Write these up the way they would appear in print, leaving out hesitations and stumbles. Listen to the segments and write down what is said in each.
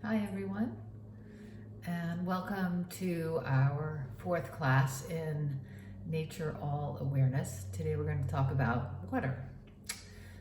Hi everyone, and welcome to our fourth class in Nature All Awareness. Today we're going to talk about water.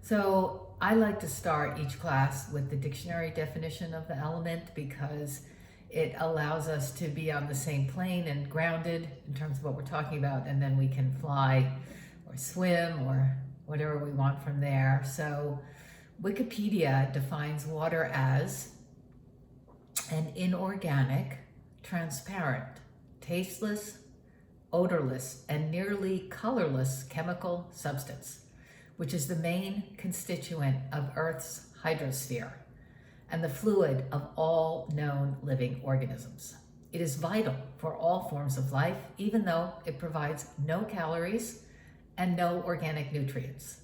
So I like to start each class with the dictionary definition of the element because it allows us to be on the same plane and grounded in terms of what we're talking about, and then we can fly or swim or whatever we want from there. So Wikipedia defines water as an inorganic, transparent, tasteless, odorless, and nearly colorless chemical substance, which is the main constituent of Earth's hydrosphere and the fluid of all known living organisms. It is vital for all forms of life, even though it provides no calories and no organic nutrients.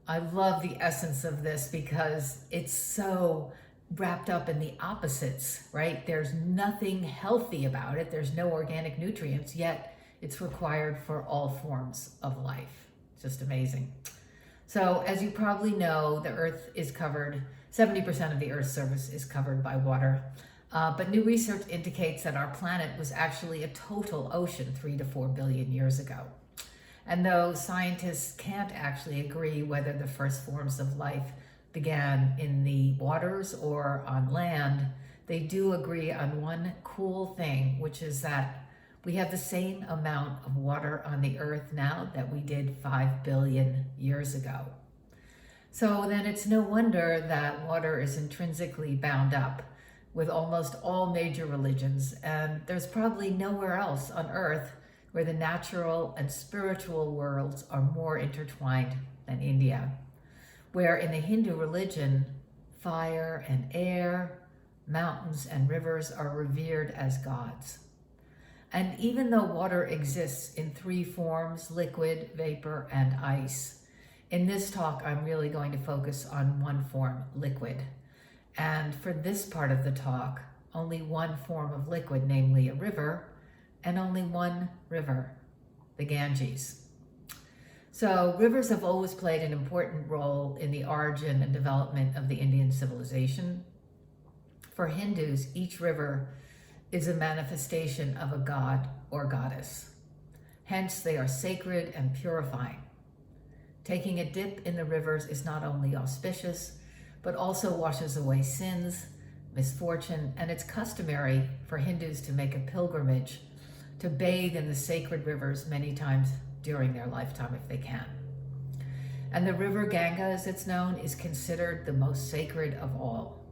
I love the essence of this because it's so wrapped up in the opposites, right? There's nothing healthy about it. There's no organic nutrients, yet it's required for all forms of life. Just amazing. So as you probably know, the Earth is covered, 70% of the Earth's surface is covered by water. But new research indicates that our planet was actually a total ocean 3 to 4 billion years ago. And though scientists can't actually agree whether the first forms of life began in the waters or on land, they do agree on one cool thing, which is that we have the same amount of water on the earth now that we did 5 billion years ago. So then it's no wonder that water is intrinsically bound up with almost all major religions, and there's probably nowhere else on earth where the natural and spiritual worlds are more intertwined than India, where in the Hindu religion, fire and air, mountains and rivers are revered as gods. And even though water exists in three forms, liquid, vapor, and ice, in this talk I'm really going to focus on one form, liquid. And for this part of the talk, only one form of liquid, namely a river, and only one river, the Ganges. So rivers have always played an important role in the origin and development of the Indian civilization. For Hindus, each river is a manifestation of a god or goddess. Hence, they are sacred and purifying. Taking a dip in the rivers is not only auspicious, but also washes away sins, misfortune, and it's customary for Hindus to make a pilgrimage to bathe in the sacred rivers many times during their lifetime if they can. And the River Ganga, as it's known, is considered the most sacred of all.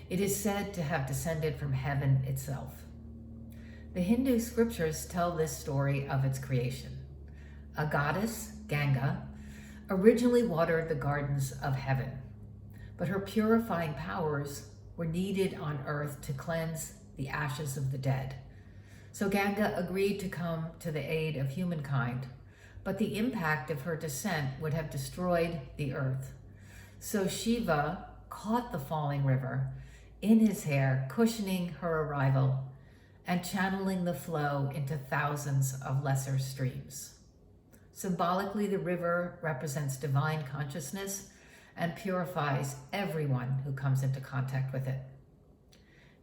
It is said to have descended from heaven itself. The Hindu scriptures tell this story of its creation. A goddess, Ganga, originally watered the gardens of heaven, but her purifying powers were needed on earth to cleanse the ashes of the dead. So Ganga agreed to come to the aid of humankind, but the impact of her descent would have destroyed the earth. So Shiva caught the falling river in his hair, cushioning her arrival and channeling the flow into thousands of lesser streams. Symbolically, the river represents divine consciousness and purifies everyone who comes into contact with it.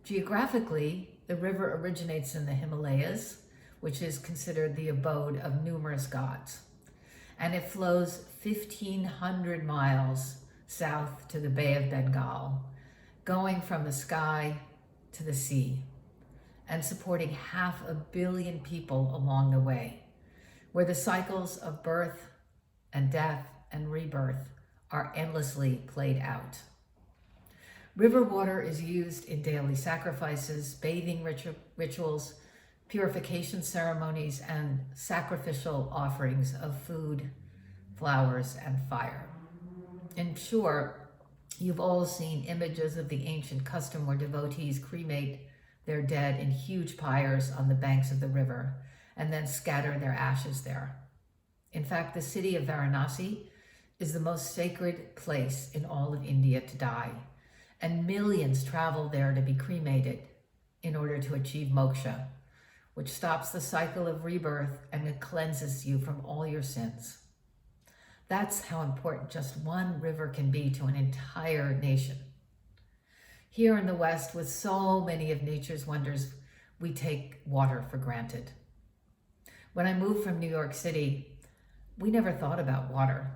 Geographically, the river originates in the Himalayas, which is considered the abode of numerous gods. And it flows 1,500 miles south to the Bay of Bengal, going from the sky to the sea, and supporting 500 million people along the way, where the cycles of birth and death and rebirth are endlessly played out. River water is used in daily sacrifices, bathing rituals, purification ceremonies, and sacrificial offerings of food, flowers, and fire. I'm sure you've all seen images of the ancient custom where devotees cremate their dead in huge pyres on the banks of the river and then scatter their ashes there. In fact, the city of Varanasi is the most sacred place in all of India to die, and millions travel there to be cremated in order to achieve moksha, which stops the cycle of rebirth and it cleanses you from all your sins. That's how important just one river can be to an entire nation. Here in the West, with so many of nature's wonders, we take water for granted. When I moved from New York City, we never thought about water.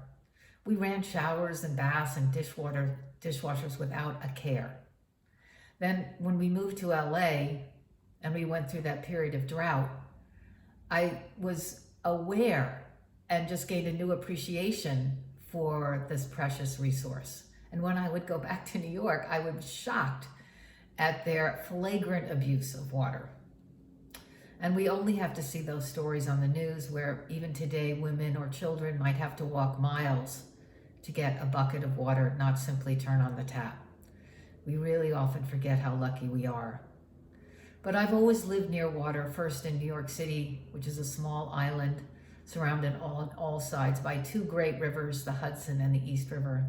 We ran showers and baths and dishwashers without a care. Then when we moved to LA and we went through that period of drought, I was aware and just gained a new appreciation for this precious resource. And when I would go back to New York, I would be shocked at their flagrant abuse of water. And we only have to see those stories on the news where even today women or children might have to walk miles to get a bucket of water, not simply turn on the tap. We really often forget how lucky we are. But I've always lived near water, first in New York City, which is a small island surrounded on all sides by two great rivers, the Hudson and the East River.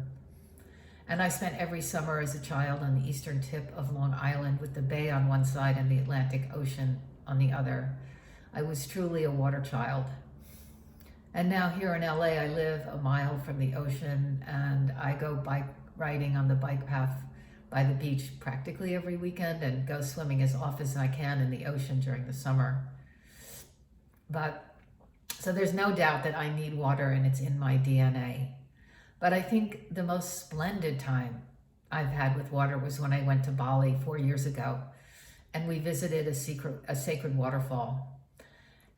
And I spent every summer as a child on the eastern tip of Long Island with the bay on one side and the Atlantic Ocean on the other. I was truly a water child. And now here in LA, I live a mile from the ocean and I go bike riding on the bike path by the beach practically every weekend and go swimming as often as I can in the ocean during the summer. So there's no doubt that I need water and it's in my DNA. But I think the most splendid time I've had with water was when I went to Bali 4 years ago and we visited a sacred waterfall.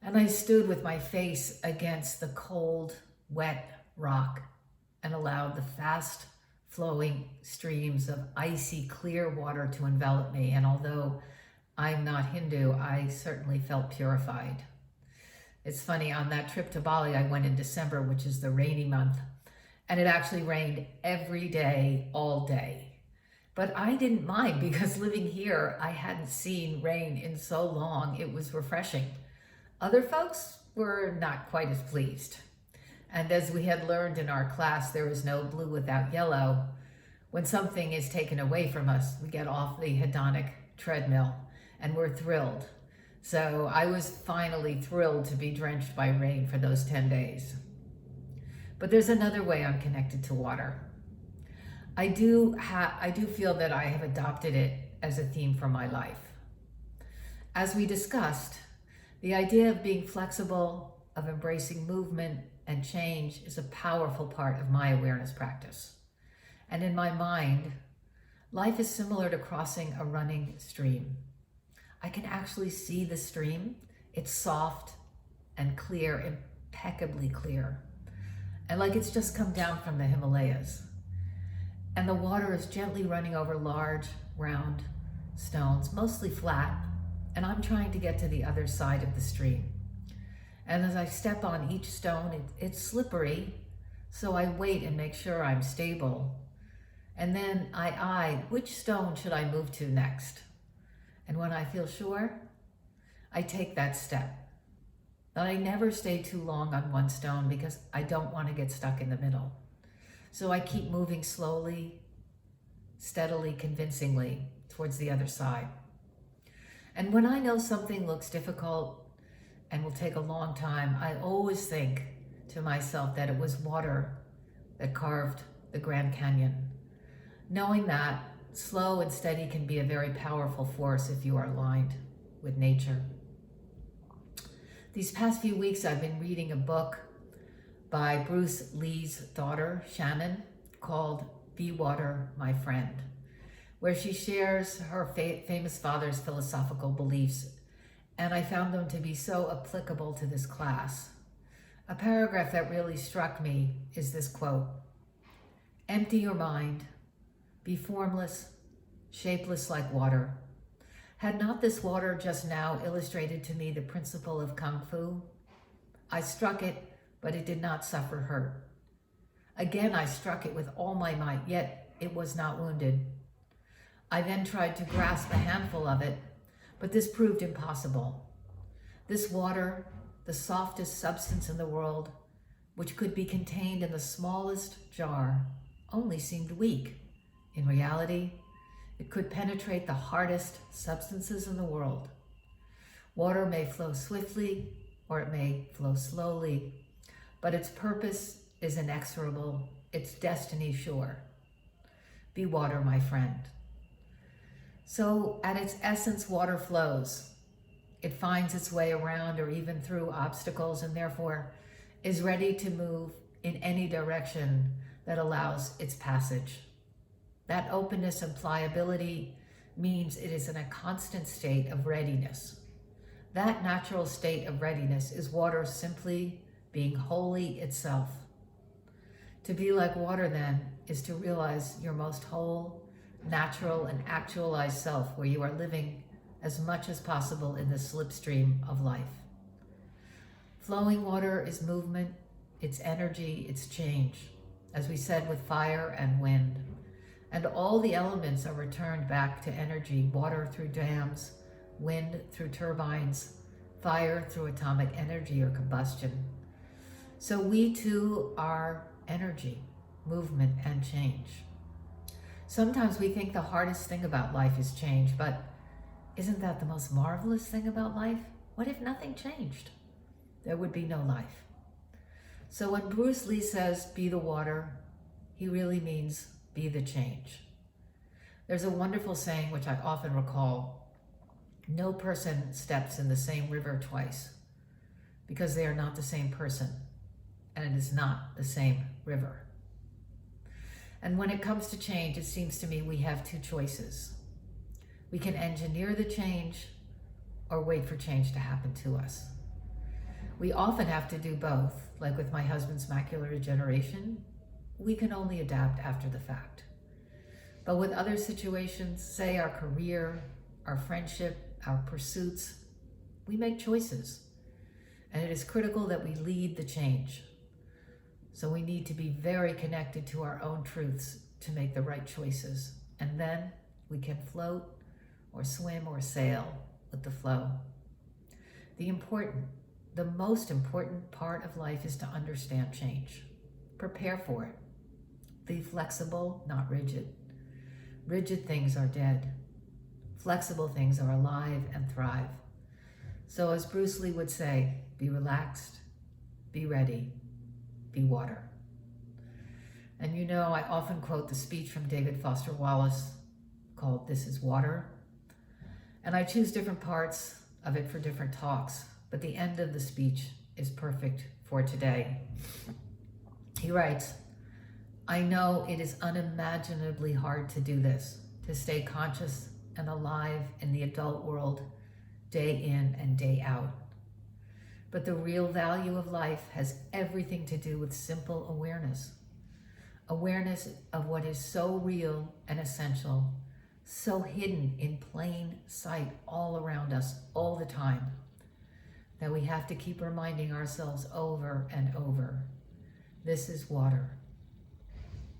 And I stood with my face against the cold, wet rock and allowed the fast flowing streams of icy, clear water to envelop me. And although I'm not Hindu, I certainly felt purified. It's funny, on that trip to Bali, I went in December, which is the rainy month, and it actually rained every day, all day. But I didn't mind because living here, I hadn't seen rain in so long, it was refreshing. Other folks were not quite as pleased. And as we had learned in our class, there is no blue without yellow. When something is taken away from us, we get off the hedonic treadmill and we're thrilled. So I was finally thrilled to be drenched by rain for those 10 days. But there's another way I'm connected to water. I do feel that I have adopted it as a theme for my life. As we discussed, the idea of being flexible, of embracing movement and change is a powerful part of my awareness practice. And in my mind, life is similar to crossing a running stream. I can actually see the stream. It's soft and clear, impeccably clear. And like it's just come down from the Himalayas. And the water is gently running over large, round stones, mostly flat. And I'm trying to get to the other side of the stream. And as I step on each stone, it's slippery. So I wait and make sure I'm stable. And then I eye, which stone should I move to next? And when I feel sure, I take that step. But I never stay too long on one stone because I don't want to get stuck in the middle. So I keep moving slowly, steadily, convincingly towards the other side. And when I know something looks difficult and will take a long time, I always think to myself that it was water that carved the Grand Canyon. Knowing that slow and steady can be a very powerful force if you are aligned with nature. These past few weeks, I've been reading a book by Bruce Lee's daughter, Shannon, called Be Water, My Friend, where she shares her famous father's philosophical beliefs, and I found them to be so applicable to this class. A paragraph that really struck me is this quote: "Empty your mind, be formless, shapeless like water. Had not this water just now illustrated to me the principle of Kung Fu? I struck it, but it did not suffer hurt. Again, I struck it with all my might, yet it was not wounded. I then tried to grasp a handful of it, but this proved impossible. This water, the softest substance in the world, which could be contained in the smallest jar, only seemed weak. In reality, it could penetrate the hardest substances in the world. Water may flow swiftly or it may flow slowly, but its purpose is inexorable, its destiny sure. Be water, my friend." So at its essence, water flows. It finds its way around or even through obstacles, and therefore is ready to move in any direction that allows its passage. That openness and pliability means it is in a constant state of readiness. That natural state of readiness is water simply being wholly itself. To be like water, then, is to realize your most whole, natural, and actualized self, where you are living as much as possible in the slipstream of life. Flowing water is movement, it's energy, it's change, as we said with fire and wind. And all the elements are returned back to energy, water through dams, wind through turbines, fire through atomic energy or combustion. So we too are energy, movement, and change. Sometimes we think the hardest thing about life is change, but isn't that the most marvelous thing about life? What if nothing changed? There would be no life. So when Bruce Lee says, be the water, he really means be the change. There's a wonderful saying which I often recall: no person steps in the same river twice, because they are not the same person, and it is not the same river. And when it comes to change, it seems to me we have two choices. We can engineer the change or wait for change to happen to us. We often have to do both, like with my husband's macular degeneration. We can only adapt after the fact. But with other situations, say our career, our friendship, our pursuits, we make choices. And it is critical that we lead the change. So we need to be very connected to our own truths to make the right choices. And then we can float or swim or sail with the flow. The most important part of life is to understand change. Prepare for it. Be flexible, not rigid. Rigid things are dead. Flexible things are alive and thrive. So as Bruce Lee would say, be relaxed, be ready, be water. And you know, I often quote the speech from David Foster Wallace called This is Water. And I choose different parts of it for different talks, but the end of the speech is perfect for today. He writes, I know it is unimaginably hard to do this, to stay conscious and alive in the adult world day in and day out. But the real value of life has everything to do with simple awareness. Awareness of what is so real and essential, so hidden in plain sight all around us all the time, that we have to keep reminding ourselves over and over, this is water.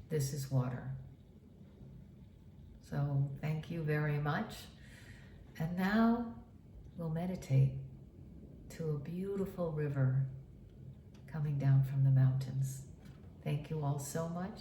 This is water. So thank you very much. And now we'll meditate to a beautiful river coming down from the mountains. Thank you all so much.